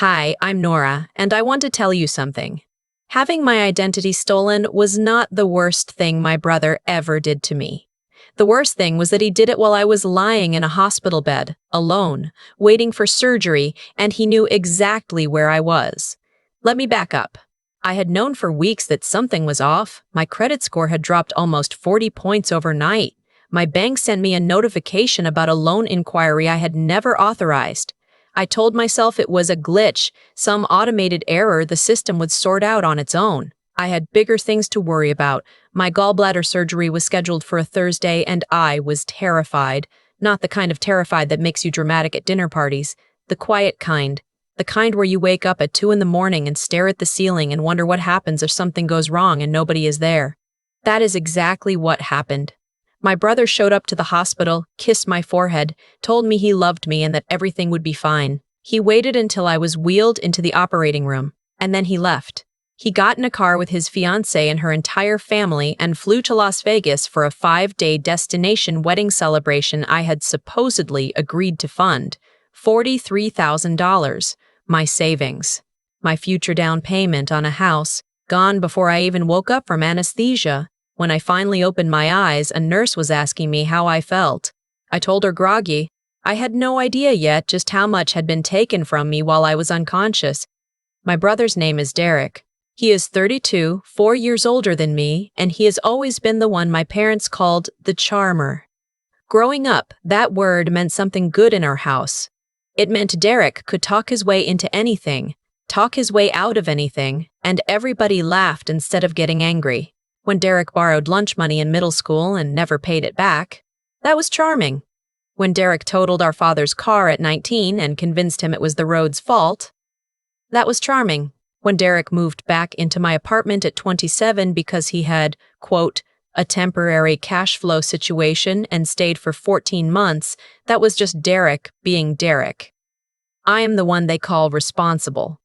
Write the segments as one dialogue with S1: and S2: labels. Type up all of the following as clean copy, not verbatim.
S1: Hi, I'm Nora, and I want to tell you something. Having my identity stolen was not the worst thing my brother ever did to me. The worst thing was that he did it while I was lying in a hospital bed, alone, waiting for surgery, and he knew exactly where I was. Let me back up. I had known for weeks that something was off. My credit score had dropped almost 40 points overnight. My bank sent me a notification about a loan inquiry I had never authorized. I told myself it was a glitch, some automated error the system would sort out on its own. I had bigger things to worry about. My gallbladder surgery was scheduled for a Thursday, and I was terrified. Not the kind of terrified that makes you dramatic at dinner parties. The quiet kind. The kind where you wake up at 2 in the morning and stare at the ceiling and wonder what happens if something goes wrong and nobody is there. That is exactly what happened. My brother showed up to the hospital, kissed my forehead, told me he loved me and that everything would be fine. He waited until I was wheeled into the operating room, and then he left. He got in a car with his fiancée and her entire family and flew to Las Vegas for a 5-day destination wedding celebration I had supposedly agreed to fund. $43,000. My savings. My future down payment on a house, gone before I even woke up from anesthesia. When I finally opened my eyes, a nurse was asking me how I felt. I told her groggy. I had no idea yet just how much had been taken from me while I was unconscious. My brother's name is Derek. He is 32, 4 years older than me, and he has always been the one my parents called the charmer. Growing up, that word meant something good in our house. It meant Derek could talk his way into anything, talk his way out of anything, and everybody laughed instead of getting angry. When Derek borrowed lunch money in middle school and never paid it back, that was charming. When Derek totaled our father's car at 19 and convinced him it was the road's fault, that was charming. When Derek moved back into my apartment at 27 because he had, quote, a temporary cash flow situation and stayed for 14 months, that was just Derek being Derek. I am the one they call responsible.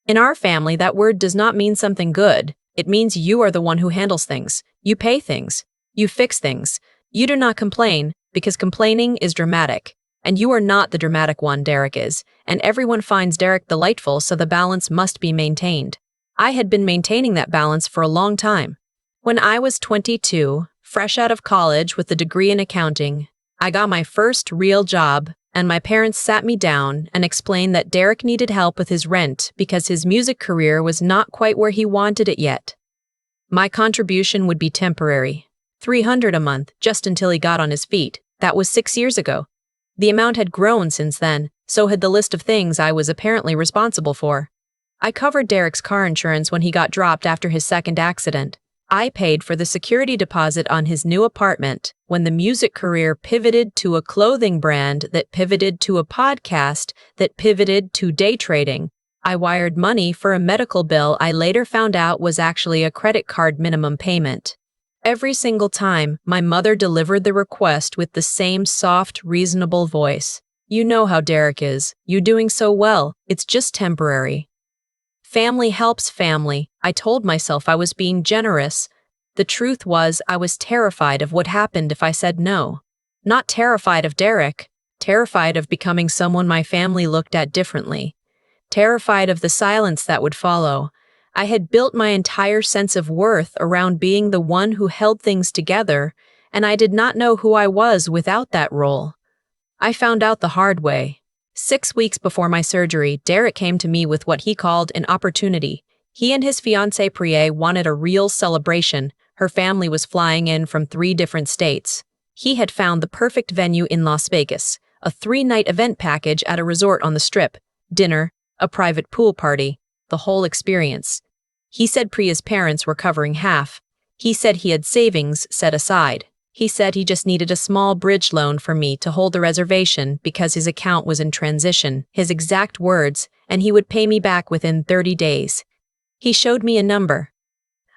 S1: In our family, that word does not mean something good. It means you are the one who handles things. You pay things. You fix things. You do not complain, because complaining is dramatic. And you are not the dramatic one, Derek is. And everyone finds Derek delightful, so the balance must be maintained. I had been maintaining that balance for a long time. When I was 22, fresh out of college with a degree in accounting, I got my first real job, and my parents sat me down and explained that Derek needed help with his rent because his music career was not quite where he wanted it yet. My contribution would be temporary, $300 a month, just until he got on his feet. That was 6 years ago. The amount had grown since then, so had the list of things I was apparently responsible for. I covered Derek's car insurance when he got dropped after his second accident. I paid for the security deposit on his new apartment when the music career pivoted to a clothing brand that pivoted to a podcast that pivoted to day trading. I wired money for a medical bill I later found out was actually a credit card minimum payment. Every single time, my mother delivered the request with the same soft, reasonable voice. You know how Derek is. You're doing so well. It's just temporary. Family helps family. I told myself I was being generous. The truth was, I was terrified of what happened if I said no. Not terrified of Derek. Terrified of becoming someone my family looked at differently. Terrified of the silence that would follow. I had built my entire sense of worth around being the one who held things together, and I did not know who I was without that role. I found out the hard way. 6 weeks before my surgery, Derek came to me with what he called an opportunity. He and his fiancée Priye wanted a real celebration. Her family was flying in from 3 different states. He had found the perfect venue in Las Vegas, a 3-night event package at a resort on the Strip, dinner, a private pool party, the whole experience. He said Priya's parents were covering half. He said he had savings set aside. He said he just needed a small bridge loan for me to hold the reservation because his account was in transition, his exact words, and he would pay me back within 30 days. He showed me a number.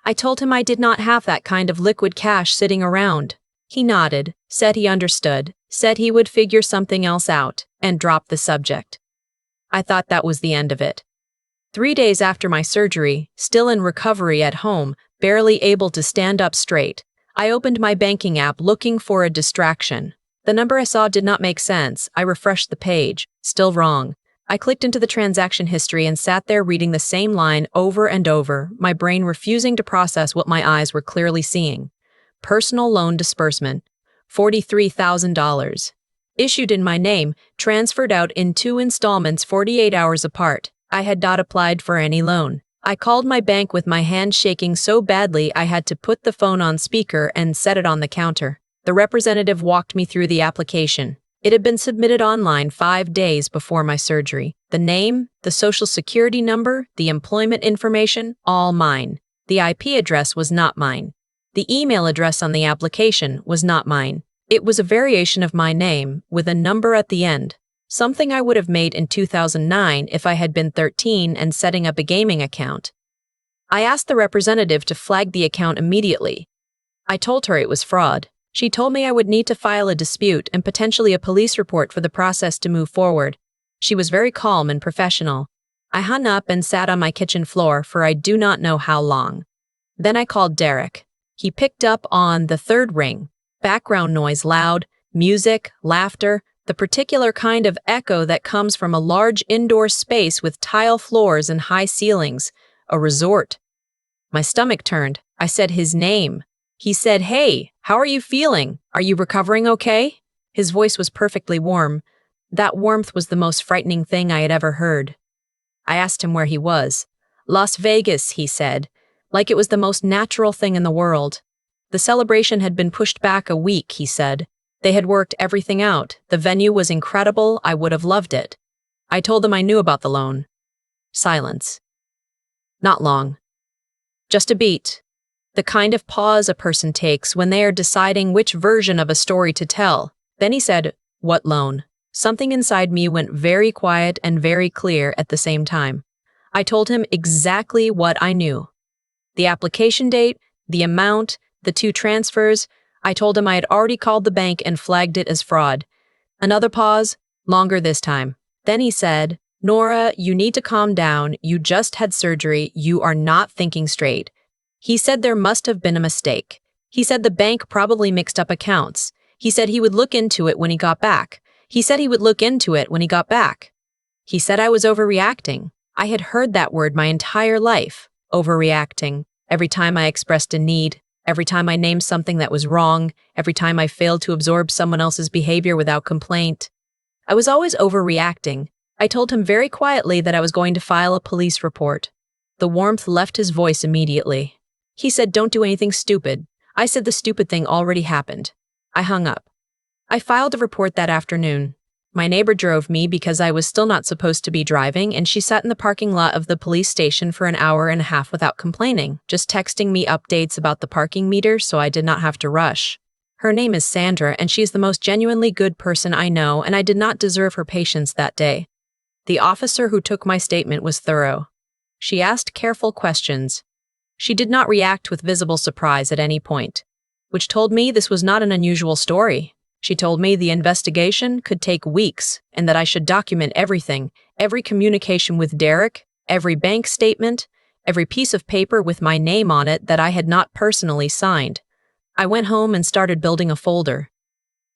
S1: I told him I did not have that kind of liquid cash sitting around. He nodded, said he understood, said he would figure something else out, and dropped the subject. I thought that was the end of it. 3 days after my surgery, still in recovery at home, barely able to stand up straight, I opened my banking app looking for a distraction. The number I saw did not make sense. I refreshed the page. Still wrong. I clicked into the transaction history and sat there reading the same line over and over, my brain refusing to process what my eyes were clearly seeing. Personal loan disbursement, $43,000. Issued in my name, transferred out in 2 installments 48 hours apart. I had not applied for any loan. I called my bank with my hand shaking so badly I had to put the phone on speaker and set it on the counter. The representative walked me through the application. It had been submitted online 5 days before my surgery. The name, the social security number, the employment information, all mine. The IP address was not mine. The email address on the application was not mine. It was a variation of my name, with a number at the end, something I would have made in 2009 if I had been 13 and setting up a gaming account. I asked the representative to flag the account immediately. I told her it was fraud. She told me I would need to file a dispute and potentially a police report for the process to move forward. She was very calm and professional. I hung up and sat on my kitchen floor for I do not know how long. Then I called Derek. He picked up on the third ring. Background noise loud, music, laughter, the particular kind of echo that comes from a large indoor space with tile floors and high ceilings, a resort. My stomach turned. I said his name. He said, "Hey, how are you feeling? Are you recovering okay?" His voice was perfectly warm. That warmth was the most frightening thing I had ever heard. I asked him where he was. Las Vegas, he said, like it was the most natural thing in the world. The celebration had been pushed back a week, he said. They had worked everything out. The venue was incredible. I would have loved it. I told them I knew about the loan. Silence. Not long. Just a beat. The kind of pause a person takes when they are deciding which version of a story to tell. Then he said, "What loan?" Something inside me went very quiet and very clear at the same time. I told him exactly what I knew. The application date, the amount, the 2 transfers. I told him I had already called the bank and flagged it as fraud. Another pause, longer this time. Then he said, "Nora, you need to calm down. You just had surgery. You are not thinking straight." He said there must have been a mistake. He said the bank probably mixed up accounts. He said he would look into it when he got back. He said he would look into it when he got back. He said I was overreacting. I had heard that word my entire life, overreacting. Every time I expressed a need, every time I named something that was wrong, every time I failed to absorb someone else's behavior without complaint. I was always overreacting. I told him very quietly that I was going to file a police report. The warmth left his voice immediately. He said, "Don't do anything stupid." I said the stupid thing already happened. I hung up. I filed a report that afternoon. My neighbor drove me because I was still not supposed to be driving, and she sat in the parking lot of the police station for an hour and a half without complaining, just texting me updates about the parking meter so I did not have to rush. Her name is Sandra, and she is the most genuinely good person I know, and I did not deserve her patience that day. The officer who took my statement was thorough. She asked careful questions. She did not react with visible surprise at any point, which told me this was not an unusual story. She told me the investigation could take weeks and that I should document everything, every communication with Derek, every bank statement, every piece of paper with my name on it that I had not personally signed. I went home and started building a folder.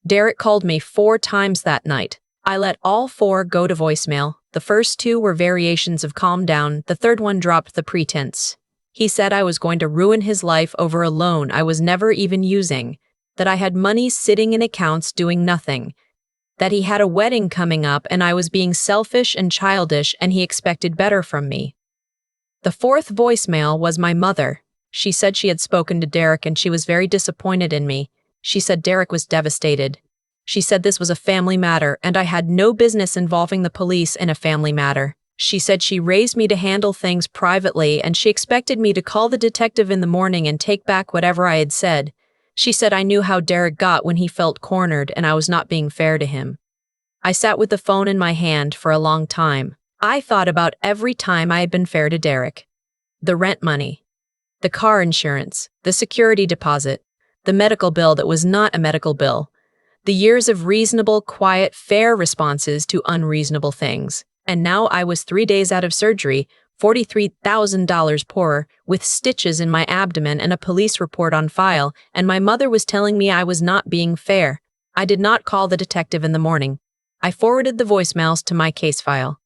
S1: Derek called me 4 times that night. I let all 4 go to voicemail. The first 2 were variations of calm down. The third one dropped the pretense. He said I was going to ruin his life over a loan I was never even using, that I had money sitting in accounts doing nothing, that he had a wedding coming up and I was being selfish and childish and he expected better from me. The 4th voicemail was my mother. She said she had spoken to Derek and she was very disappointed in me. She said Derek was devastated. She said this was a family matter and I had no business involving the police in a family matter. She said she raised me to handle things privately and she expected me to call the detective in the morning and take back whatever I had said. She said I knew how Derek got when he felt cornered and I was not being fair to him. I sat with the phone in my hand for a long time. I thought about every time I had been fair to Derek. The rent money, the car insurance, the security deposit, the medical bill that was not a medical bill, the years of reasonable, quiet, fair responses to unreasonable things. And now I was 3 days out of surgery, $43,000 poorer, with stitches in my abdomen and a police report on file, and my mother was telling me I was not being fair. I did not call the detective in the morning. I forwarded the voicemails to my case file.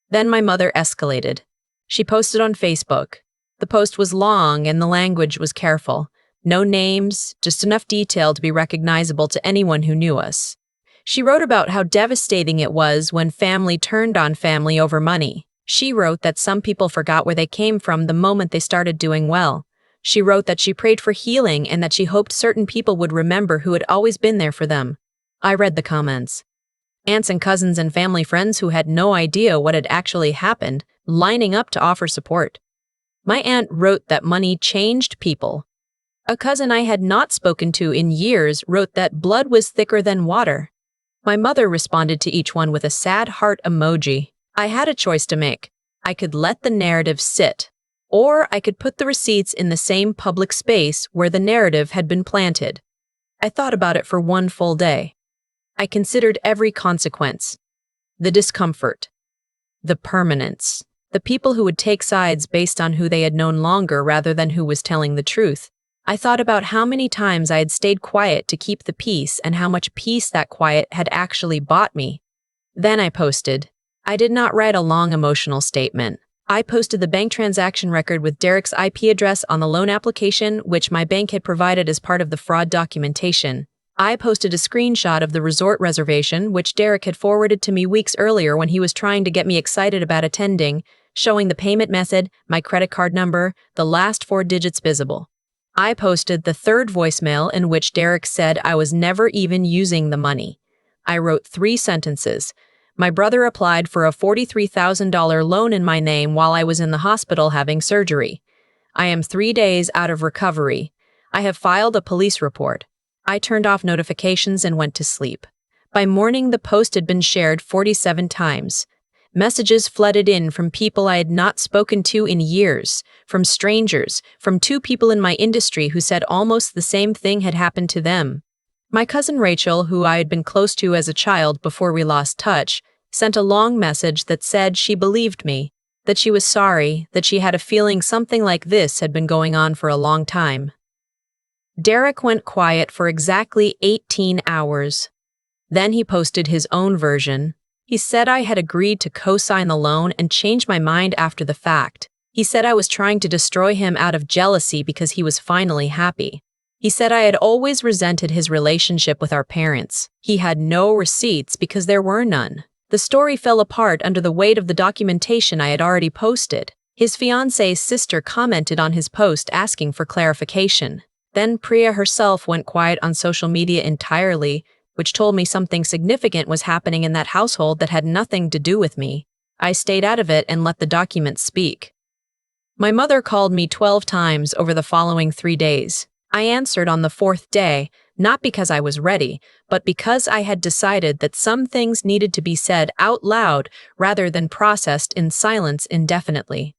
S1: Then my mother escalated. She posted on Facebook. The post was long and the language was careful. No names, just enough detail to be recognizable to anyone who knew us. She wrote about how devastating it was when family turned on family over money. She wrote that some people forgot where they came from the moment they started doing well. She wrote that she prayed for healing and that she hoped certain people would remember who had always been there for them. I read the comments. Aunts and cousins and family friends who had no idea what had actually happened, lining up to offer support. My aunt wrote that money changed people. A cousin I had not spoken to in years wrote that blood was thicker than water. My mother responded to each one with a sad heart emoji. I had a choice to make. I could let the narrative sit, or I could put the receipts in the same public space where the narrative had been planted. I thought about it for one full day. I considered every consequence. The discomfort. The permanence. The people who would take sides based on who they had known longer rather than who was telling the truth. I thought about how many times I had stayed quiet to keep the peace and how much peace that quiet had actually bought me. Then I posted. I did not write a long emotional statement. I posted the bank transaction record with Derek's IP address on the loan application, which my bank had provided as part of the fraud documentation. I posted a screenshot of the resort reservation, which Derek had forwarded to me weeks earlier when he was trying to get me excited about attending, showing the payment method, my credit card number, the last 4 digits visible. I posted the third voicemail in which Derek said I was never even using the money. I wrote 3 sentences. My brother applied for a $43,000 loan in my name while I was in the hospital having surgery. I am 3 days out of recovery. I have filed a police report. I turned off notifications and went to sleep. By morning, the post had been shared 47 times. Messages flooded in from people I had not spoken to in years, from strangers, from 2 people in my industry who said almost the same thing had happened to them. My cousin Rachel, who I had been close to as a child before we lost touch, sent a long message that said she believed me, that she was sorry, that she had a feeling something like this had been going on for a long time. Derek went quiet for exactly 18 hours. Then he posted his own version. He said I had agreed to co-sign the loan and changed my mind after the fact. He said I was trying to destroy him out of jealousy because he was finally happy. He said I had always resented his relationship with our parents. He had no receipts because there were none. The story fell apart under the weight of the documentation I had already posted. His fiancée's sister commented on his post asking for clarification. Then Priya herself went quiet on social media entirely, which told me something significant was happening in that household that had nothing to do with me. I stayed out of it and let the documents speak. My mother called me 12 times over the following 3 days. I answered on the 4th day, not because I was ready, but because I had decided that some things needed to be said out loud rather than processed in silence indefinitely.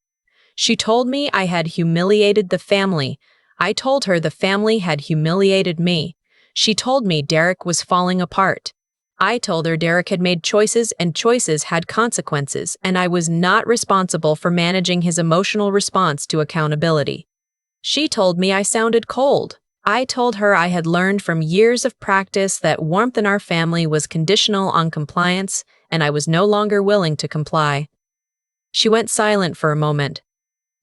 S1: She told me I had humiliated the family. I told her the family had humiliated me. She told me Derek was falling apart. I told her Derek had made choices and choices had consequences, and I was not responsible for managing his emotional response to accountability. She told me I sounded cold. I told her I had learned from years of practice that warmth in our family was conditional on compliance, and I was no longer willing to comply. She went silent for a moment.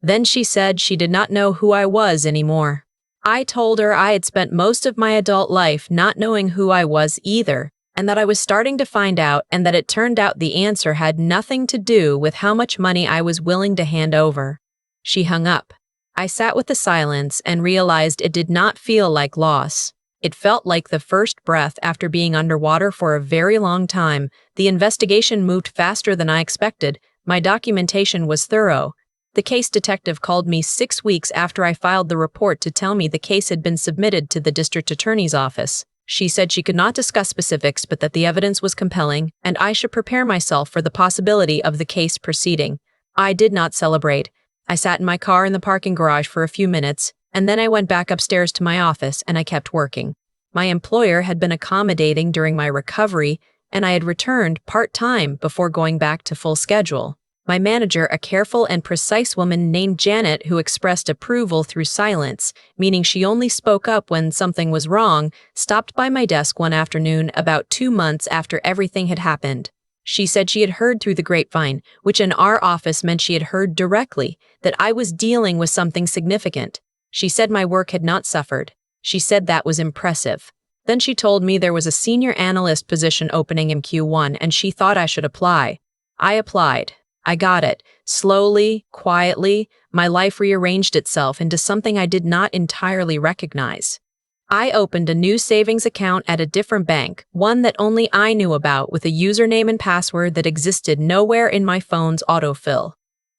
S1: Then she said she did not know who I was anymore. I told her I had spent most of my adult life not knowing who I was either, and that I was starting to find out, and that it turned out the answer had nothing to do with how much money I was willing to hand over. She hung up. I sat with the silence and realized it did not feel like loss. It felt like the first breath after being underwater for a very long time. The investigation moved faster than I expected. My documentation was thorough. The case detective called me 6 weeks after I filed the report to tell me the case had been submitted to the district attorney's office. She said she could not discuss specifics, but that the evidence was compelling, and I should prepare myself for the possibility of the case proceeding. I did not celebrate. I sat in my car in the parking garage for a few minutes, and then I went back upstairs to my office and I kept working. My employer had been accommodating during my recovery, and I had returned part-time before going back to full schedule. My manager, a careful and precise woman named Janet who expressed approval through silence, meaning she only spoke up when something was wrong, stopped by my desk one afternoon about 2 months after everything had happened. She said she had heard through the grapevine, which in our office meant she had heard directly, that I was dealing with something significant. She said my work had not suffered. She said that was impressive. Then she told me there was a senior analyst position opening in Q1 and she thought I should apply. I applied. I got it. Slowly, quietly, my life rearranged itself into something I did not entirely recognize. I opened a new savings account at a different bank, one that only I knew about, with a username and password that existed nowhere in my phone's autofill.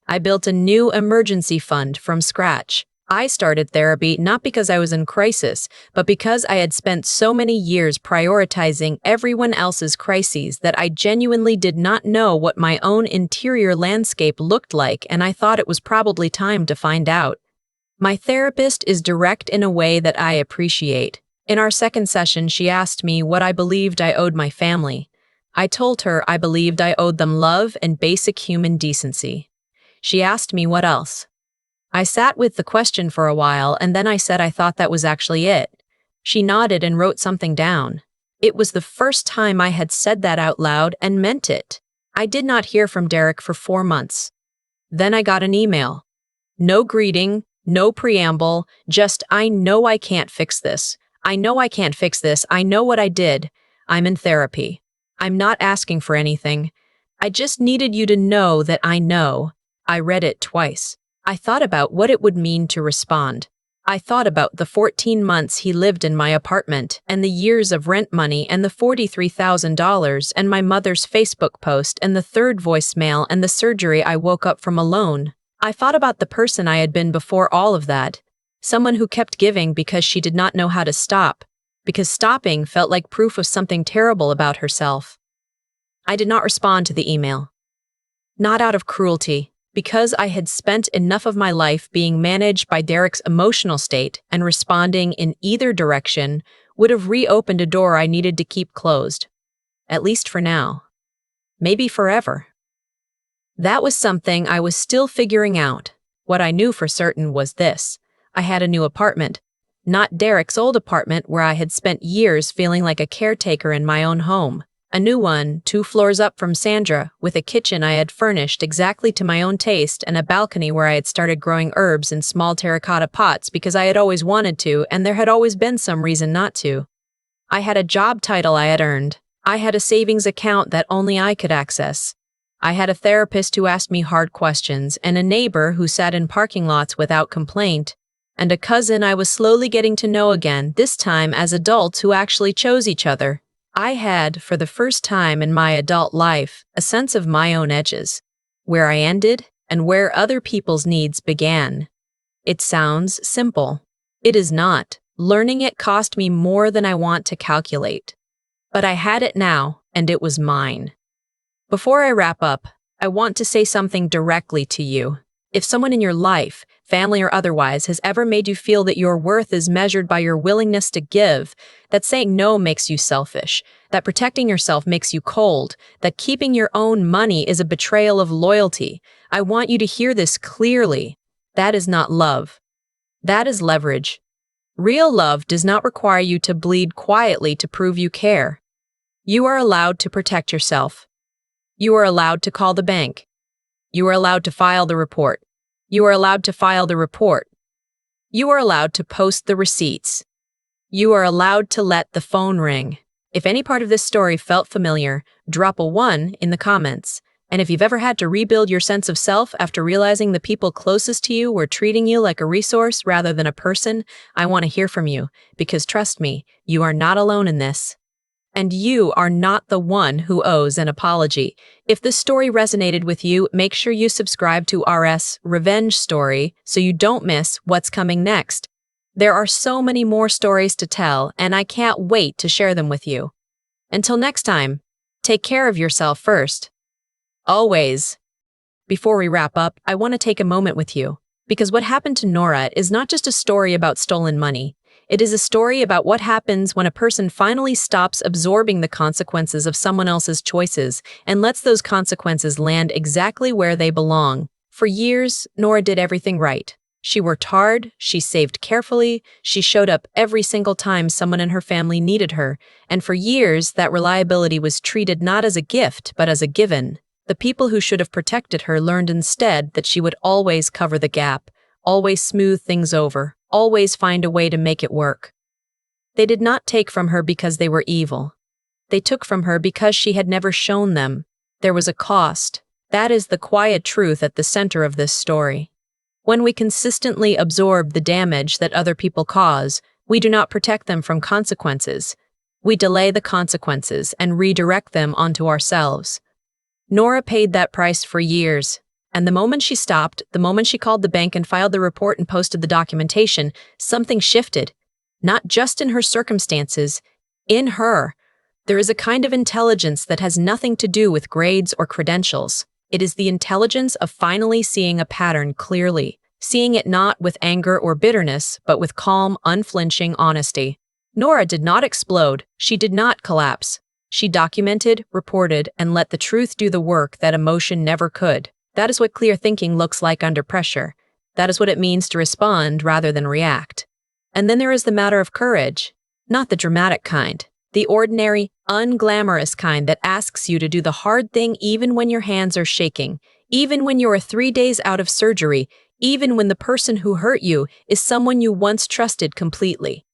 S1: I built a new emergency fund from scratch. I started therapy not because I was in crisis, but because I had spent so many years prioritizing everyone else's crises that I genuinely did not know what my own interior landscape looked like, and I thought it was probably time to find out. My therapist is direct in a way that I appreciate. In our second session, she asked me what I believed I owed my family. I told her I believed I owed them love and basic human decency. She asked me what else. I sat with the question for a while, and then I said I thought that was actually it. She nodded and wrote something down. It was the first time I had said that out loud and meant it. I did not hear from Derek for 4 months. Then I got an email. No greeting, no preamble, just I know I can't fix this. I know I can't fix this. I know what I did. I'm in therapy. I'm not asking for anything. I just needed you to know that I know. I read it twice. I thought about what it would mean to respond. I thought about the 14 months he lived in my apartment, and the years of rent money, and the $43,000, and my mother's Facebook post, and the third voicemail, and the surgery I woke up from alone. I thought about the person I had been before all of that. Someone who kept giving because she did not know how to stop, because stopping felt like proof of something terrible about herself. I did not respond to the email. Not out of cruelty, because I had spent enough of my life being managed by Derek's emotional state, and responding in either direction would have reopened a door I needed to keep closed. At least for now. Maybe forever. That was something I was still figuring out. What I knew for certain was this. I had a new apartment. Not Derek's old apartment where I had spent years feeling like a caretaker in my own home. A new one, 2 floors up from Sandra, with a kitchen I had furnished exactly to my own taste and a balcony where I had started growing herbs in small terracotta pots because I had always wanted to and there had always been some reason not to. I had a job title I had earned. I had a savings account that only I could access. I had a therapist who asked me hard questions, and a neighbor who sat in parking lots without complaint, and a cousin I was slowly getting to know again, this time as adults who actually chose each other. I had, for the first time in my adult life, a sense of my own edges, where I ended and where other people's needs began. It sounds simple. It is not. Learning it cost me more than I want to calculate. But I had it now, and it was mine. Before I wrap up, I want to say something directly to you. If someone in your life, family or otherwise, has ever made you feel that your worth is measured by your willingness to give, that saying no makes you selfish, that protecting yourself makes you cold, that keeping your own money is a betrayal of loyalty, I want you to hear this clearly. That is not love. That is leverage. Real love does not require you to bleed quietly to prove you care. You are allowed to protect yourself. You are allowed to call the bank. You are allowed to file the report. You are allowed to file the report. You are allowed to post the receipts. You are allowed to let the phone ring. If any part of this story felt familiar, drop a 1 in the comments. And if you've ever had to rebuild your sense of self after realizing the people closest to you were treating you like a resource rather than a person, I want to hear from you, because trust me, you are not alone in this. And you are not the one who owes an apology. If this story resonated with you, make sure you subscribe to RS Revenge Story so you don't miss what's coming next. There are so many more stories to tell, and I can't wait to share them with you. Until next time, take care of yourself first. Always. Before we wrap up, I want to take a moment with you, because what happened to Nora is not just a story about stolen money. It is a story about what happens when a person finally stops absorbing the consequences of someone else's choices and lets those consequences land exactly where they belong. For years, Nora did everything right. She worked hard, she saved carefully, she showed up every single time someone in her family needed her, and for years that reliability was treated not as a gift but as a given. The people who should have protected her learned instead that she would always cover the gap, always smooth things over, always find a way to make it work. They did not take from her because they were evil. They took from her because she had never shown them. There was a cost. That is the quiet truth at the center of this story. When we consistently absorb the damage that other people cause, we do not protect them from consequences. We delay the consequences and redirect them onto ourselves. Nora paid that price for years, and the moment she stopped, the moment she called the bank and filed the report and posted the documentation, something shifted. Not just in her circumstances, in her. There is a kind of intelligence that has nothing to do with grades or credentials. It is the intelligence of finally seeing a pattern clearly, seeing it not with anger or bitterness, but with calm, unflinching honesty. Nora did not explode. She did not collapse. She documented, reported, and let the truth do the work that emotion never could. That is what clear thinking looks like under pressure. That is what it means to respond rather than react. And then there is the matter of courage. Not the dramatic kind. The ordinary, unglamorous kind that asks you to do the hard thing even when your hands are shaking, even when you are 3 days out of surgery, even when the person who hurt you is someone you once trusted completely.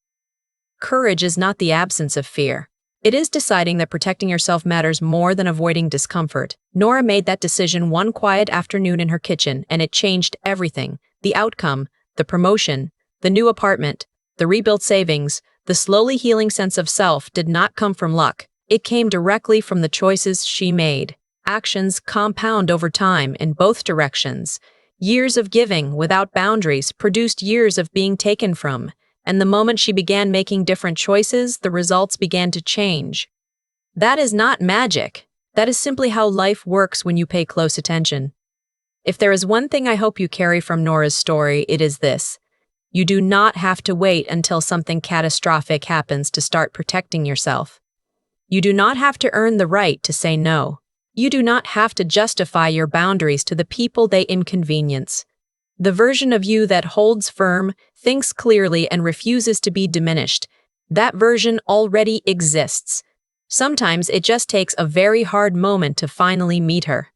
S1: Courage is not the absence of fear. It is deciding that protecting yourself matters more than avoiding discomfort. Nora made that decision one quiet afternoon in her kitchen, and it changed everything. The outcome, the promotion, the new apartment, the rebuilt savings, the slowly healing sense of self did not come from luck. It came directly from the choices she made. Actions compound over time in both directions. Years of giving without boundaries produced years of being taken from. And the moment she began making different choices, the results began to change. That is not magic. That is simply how life works when you pay close attention. If there is one thing I hope you carry from Nora's story, it is this. You do not have to wait until something catastrophic happens to start protecting yourself. You do not have to earn the right to say no. You do not have to justify your boundaries to the people they inconvenience. The version of you that holds firm, thinks clearly, and refuses to be diminished, that version already exists. Sometimes it just takes a very hard moment to finally meet her.